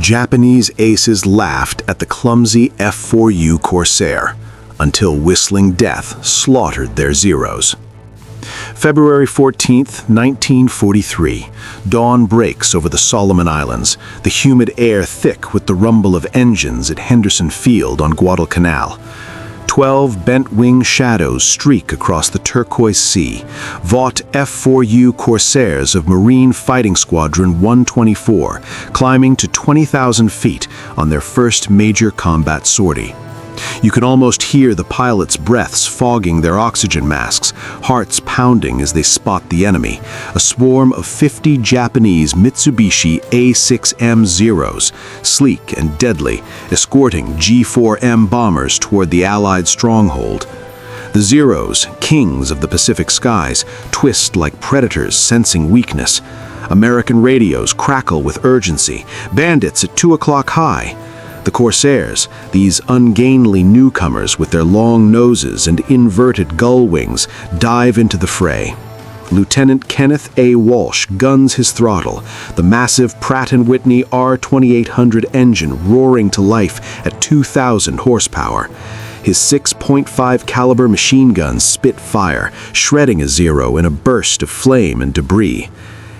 Japanese aces laughed at the clumsy F4U Corsair until whistling death slaughtered their Zeros. February 14, 1943, dawn breaks over the Solomon Islands, the humid air thick with the rumble of engines at Henderson Field on Guadalcanal. 12 bent-wing shadows streak across the turquoise sea, Vought F4U Corsairs of Marine Fighting Squadron 124, climbing to 20,000 feet on their first major combat sortie. You can almost hear the pilots' breaths fogging their oxygen masks, hearts pounding as they spot the enemy, a swarm of 50 Japanese Mitsubishi A6M Zeros, sleek and deadly, escorting G4M bombers toward the Allied stronghold. The Zeros, kings of the Pacific skies, twist like predators sensing weakness. American radios crackle with urgency, bandits at 2 o'clock high. The Corsairs, these ungainly newcomers with their long noses and inverted gull wings, dive into the fray. Lieutenant Kenneth A. Walsh guns his throttle, the massive Pratt & Whitney R2800 engine roaring to life at 2,000 horsepower. His 6.5 caliber machine guns spit fire, shredding a Zero in a burst of flame and debris.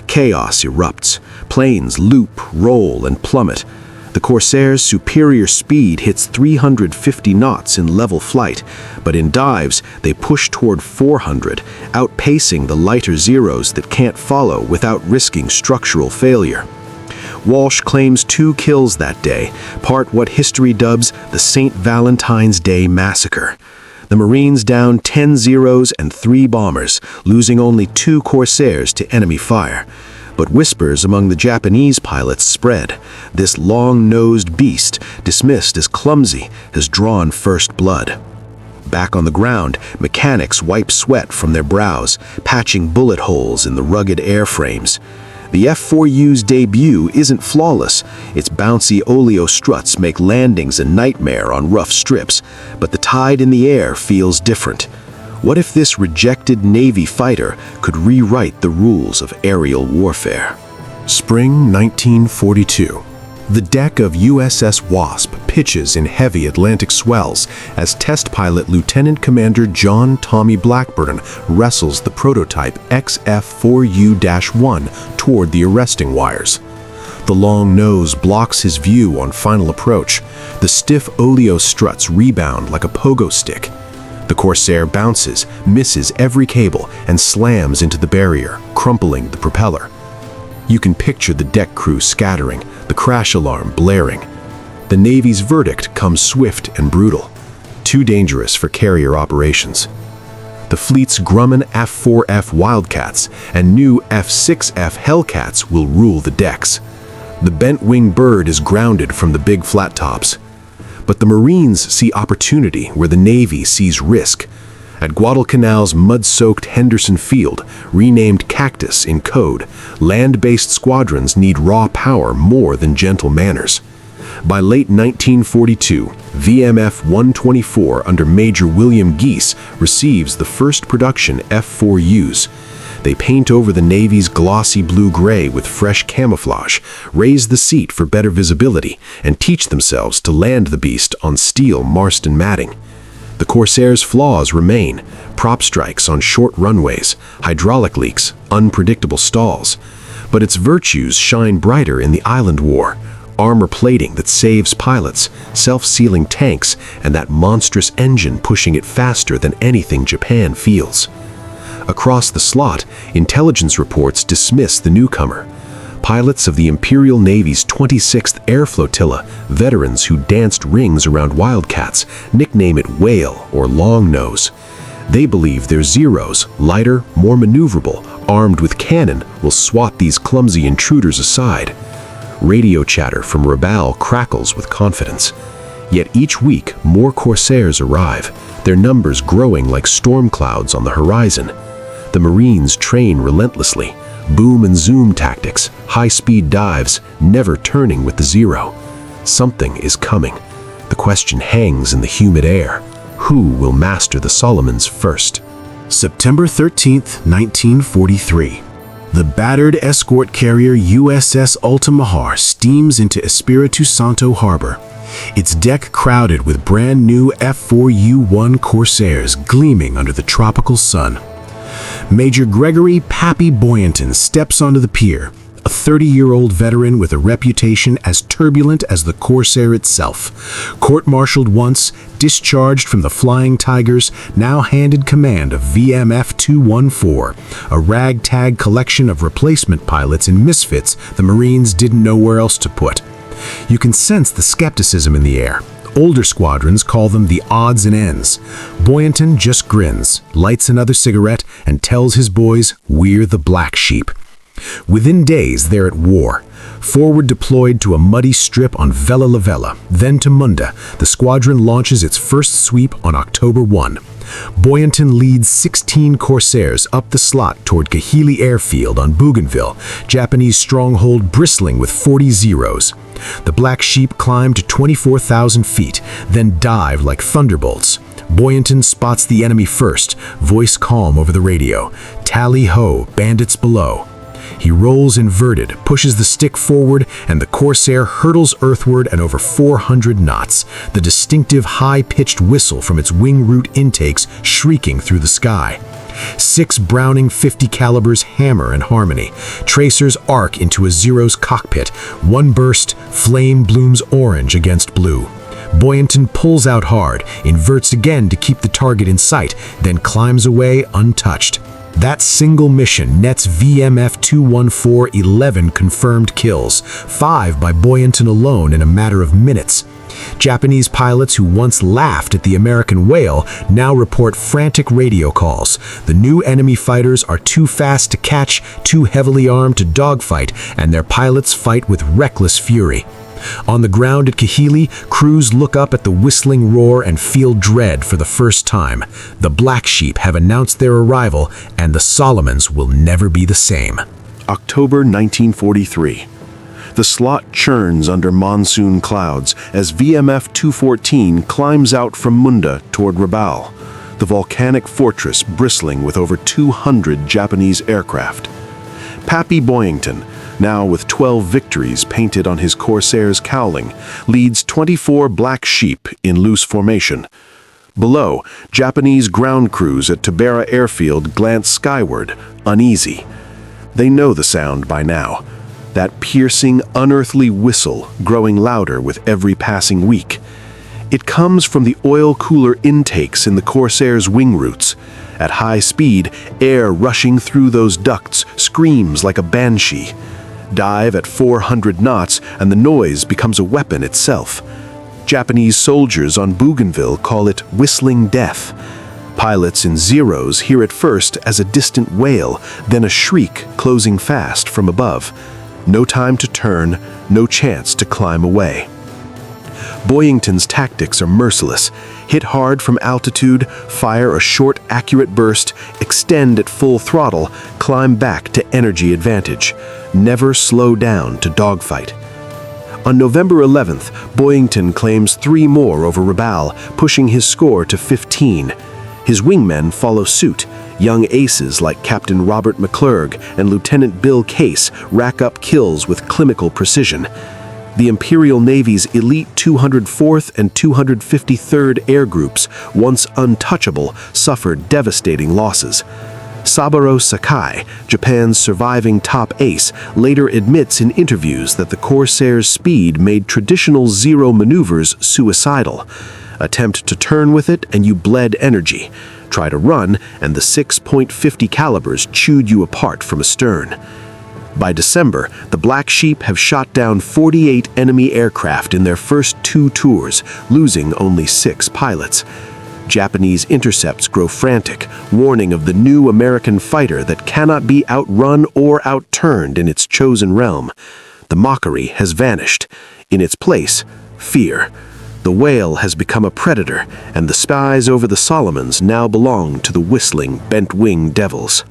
Chaos erupts. Planes loop, roll, and plummet. The Corsair's superior speed hits 350 knots in level flight, but in dives they push toward 400, outpacing the lighter Zeros that can't follow without risking structural failure. Walsh claims 2 kills that day, part what history dubs the St. Valentine's Day Massacre. The Marines downed 10 Zeros and 3 bombers, losing only 2 Corsairs to enemy fire. But whispers among the Japanese pilots spread. This long-nosed beast, dismissed as clumsy, has drawn first blood. Back on the ground, mechanics wipe sweat from their brows, patching bullet holes in the rugged airframes. The F4U's debut isn't flawless. Its bouncy oleo struts make landings a nightmare on rough strips, but the tide in the air feels different. What if this rejected Navy fighter could rewrite the rules of aerial warfare? Spring 1942. The deck of USS Wasp pitches in heavy Atlantic swells as test pilot Lieutenant Commander John Tommy Blackburn wrestles the prototype XF4U-1 toward the arresting wires. The long nose blocks his view on final approach. The stiff oleo struts rebound like a pogo stick. The Corsair bounces, misses every cable, and slams into the barrier, crumpling the propeller. You can picture the deck crew scattering, the crash alarm blaring. The Navy's verdict comes swift and brutal. Too dangerous for carrier operations. The fleet's Grumman F4F Wildcats and new F6F Hellcats will rule the decks. The bent-wing bird is grounded from the big flat tops. But the Marines see opportunity where the Navy sees risk. At Guadalcanal's mud-soaked Henderson Field, renamed Cactus in code, land-based squadrons need raw power more than gentle manners. By late 1942, VMF 124 under Major William Geese receives the first production F4Us. They paint over the Navy's glossy blue-gray with fresh camouflage, raise the seat for better visibility, and teach themselves to land the beast on steel Marston matting. The Corsair's flaws remain: prop strikes on short runways, hydraulic leaks, unpredictable stalls. But its virtues shine brighter in the island war: armor plating that saves pilots, self-sealing tanks, and that monstrous engine pushing it faster than anything Japan feels. Across the slot, intelligence reports dismiss the newcomer. Pilots of the Imperial Navy's 26th Air Flotilla, veterans who danced rings around Wildcats, nickname it Whale or Long Nose. They believe their Zeros, lighter, more maneuverable, armed with cannon, will swat these clumsy intruders aside. Radio chatter from Rabaul crackles with confidence. Yet each week, more Corsairs arrive, their numbers growing like storm clouds on the horizon. The Marines train relentlessly, boom and zoom tactics, high-speed dives, never turning with the Zero. Something is coming. The question hangs in the humid air. Who will master the Solomons first? September 13, 1943. The battered escort carrier USS Ultimahar steams into Espiritu Santo Harbor, its deck crowded with brand new F4U Corsairs gleaming under the tropical sun. Major Gregory "Pappy" Boyington steps onto the pier, a 30-year-old veteran with a reputation as turbulent as the Corsair itself. Court-martialed once, discharged from the Flying Tigers, now handed command of VMF 214, a ragtag collection of replacement pilots and misfits the Marines didn't know where else to put. You can sense the skepticism in the air. Older squadrons call them the odds and ends. Boyington just grins, lights another cigarette, and tells his boys, "We're the Black Sheep." Within days, they're at war. Forward deployed to a muddy strip on Vela La Vela, then to Munda, the squadron launches its first sweep on October 1. Boyington leads 16 Corsairs up the slot toward Kahili Airfield on Bougainville, Japanese stronghold bristling with 40 Zeros. The Black Sheep climb to 24,000 feet, then dive like thunderbolts. Boyington spots the enemy first, voice calm over the radio. "Tally-ho, bandits below." He rolls inverted, pushes the stick forward, and the Corsair hurtles earthward at over 400 knots, the distinctive high-pitched whistle from its wing root intakes shrieking through the sky. 6 Browning .50 calibers hammer in harmony. Tracers arc into a Zero's cockpit. One burst, flame blooms orange against blue. Boyington pulls out hard, inverts again to keep the target in sight, then climbs away untouched. That single mission nets VMF 214 11 confirmed kills, 5 by Boyington alone in a matter of minutes. Japanese pilots who once laughed at the American whale now report frantic radio calls. The new enemy fighters are too fast to catch, too heavily armed to dogfight, and their pilots fight with reckless fury. On the ground at Kahili, crews look up at the whistling roar and feel dread for the first time. The Black Sheep have announced their arrival, and the Solomons will never be the same. October 1943. The slot churns under monsoon clouds as VMF 214 climbs out from Munda toward Rabaul, the volcanic fortress bristling with over 200 Japanese aircraft. Pappy Boyington, now with 12 victories painted on his Corsair's cowling, leads 24 Black Sheep in loose formation. Below, Japanese ground crews at Tabera Airfield glance skyward, uneasy. They know the sound by now. That piercing, unearthly whistle growing louder with every passing week. It comes from the oil cooler intakes in the Corsair's wing roots. At high speed, air rushing through those ducts screams like a banshee. Dive at 400 knots and the noise becomes a weapon itself. Japanese soldiers on Bougainville call it whistling death. Pilots in Zeros hear it first as a distant wail, then a shriek closing fast from above. No time to turn, no chance to climb away. Boyington's tactics are merciless. Hit hard from altitude, fire a short, accurate burst, extend at full throttle, climb back to energy advantage. Never slow down to dogfight. On November 11th, Boyington claims 3 more over Rabaul, pushing his score to 15. His wingmen follow suit. Young aces like Captain Robert McClurg and Lieutenant Bill Case rack up kills with clinical precision. The Imperial Navy's elite 204th and 253rd Air Groups, once untouchable, suffered devastating losses. Saburo Sakai, Japan's surviving top ace, later admits in interviews that the Corsair's speed made traditional Zero maneuvers suicidal. Attempt to turn with it and you bled energy. Try to run and the 6.50 calibers chewed you apart from astern. By December, the Black Sheep have shot down 48 enemy aircraft in their first 2 tours, losing only 6 pilots. Japanese intercepts grow frantic, warning of the new American fighter that cannot be outrun or outturned in its chosen realm. The mockery has vanished. In its place, fear. The whale has become a predator, and the skies over the Solomons now belong to the whistling, bent-wing devils.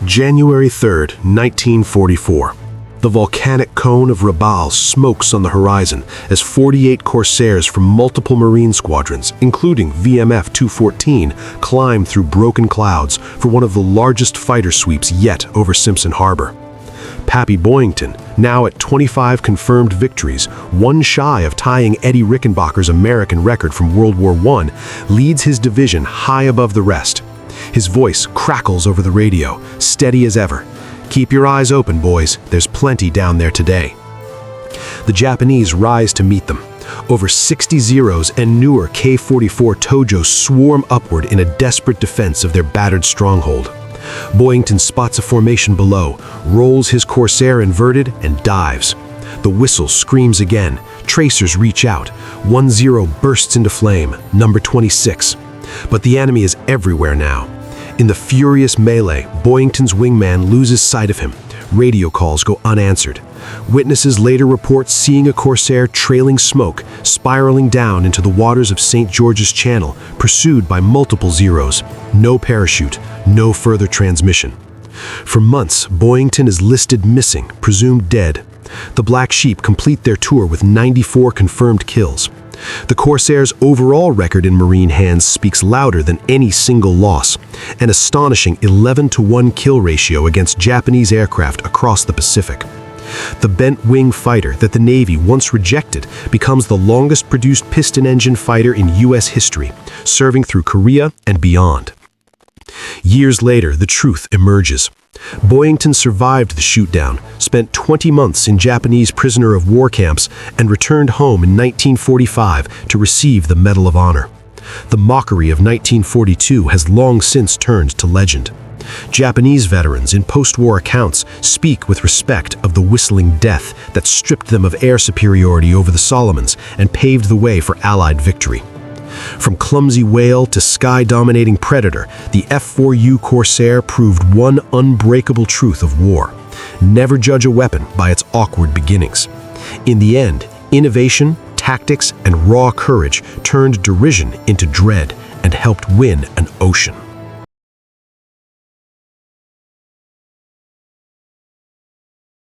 January 3rd, 1944. The volcanic cone of Rabaul smokes on the horizon as 48 Corsairs from multiple Marine squadrons, including VMF 214, climb through broken clouds for one of the largest fighter sweeps yet over Simpson Harbor. Pappy Boyington, now at 25 confirmed victories, one shy of tying Eddie Rickenbacker's American record from World War I, leads his division high above the rest. His voice crackles over the radio, steady as ever. "Keep your eyes open, boys. There's plenty down there today." The Japanese rise to meet them. Over 60 Zeros and newer K-44 Tojo swarm upward in a desperate defense of their battered stronghold. Boyington spots a formation below, rolls his Corsair inverted, and dives. The whistle screams again. Tracers reach out. 1 Zero bursts into flame, number 26. But the enemy is everywhere now. In the furious melee, Boyington's wingman loses sight of him. Radio calls go unanswered. Witnesses later report seeing a Corsair trailing smoke, spiraling down into the waters of St. George's Channel, pursued by multiple Zeros. No parachute, no further transmission. For months, Boyington is listed missing, presumed dead. The Black Sheep complete their tour with 94 confirmed kills. The Corsair's overall record in Marine hands speaks louder than any single loss, an astonishing 11-to-1 kill ratio against Japanese aircraft across the Pacific. The bent-wing fighter that the Navy once rejected becomes the longest-produced piston-engine fighter in U.S. history, serving through Korea and beyond. Years later, the truth emerges. Boyington survived the shootdown, spent 20 months in Japanese prisoner of war camps, and returned home in 1945 to receive the Medal of Honor. The mockery of 1942 has long since turned to legend. Japanese veterans in post-war accounts speak with respect of the whistling death that stripped them of air superiority over the Solomons and paved the way for Allied victory. From clumsy whale to sky-dominating predator, the F4U Corsair proved one unbreakable truth of war: never judge a weapon by its awkward beginnings. In the end, innovation, tactics, and raw courage turned derision into dread and helped win an ocean.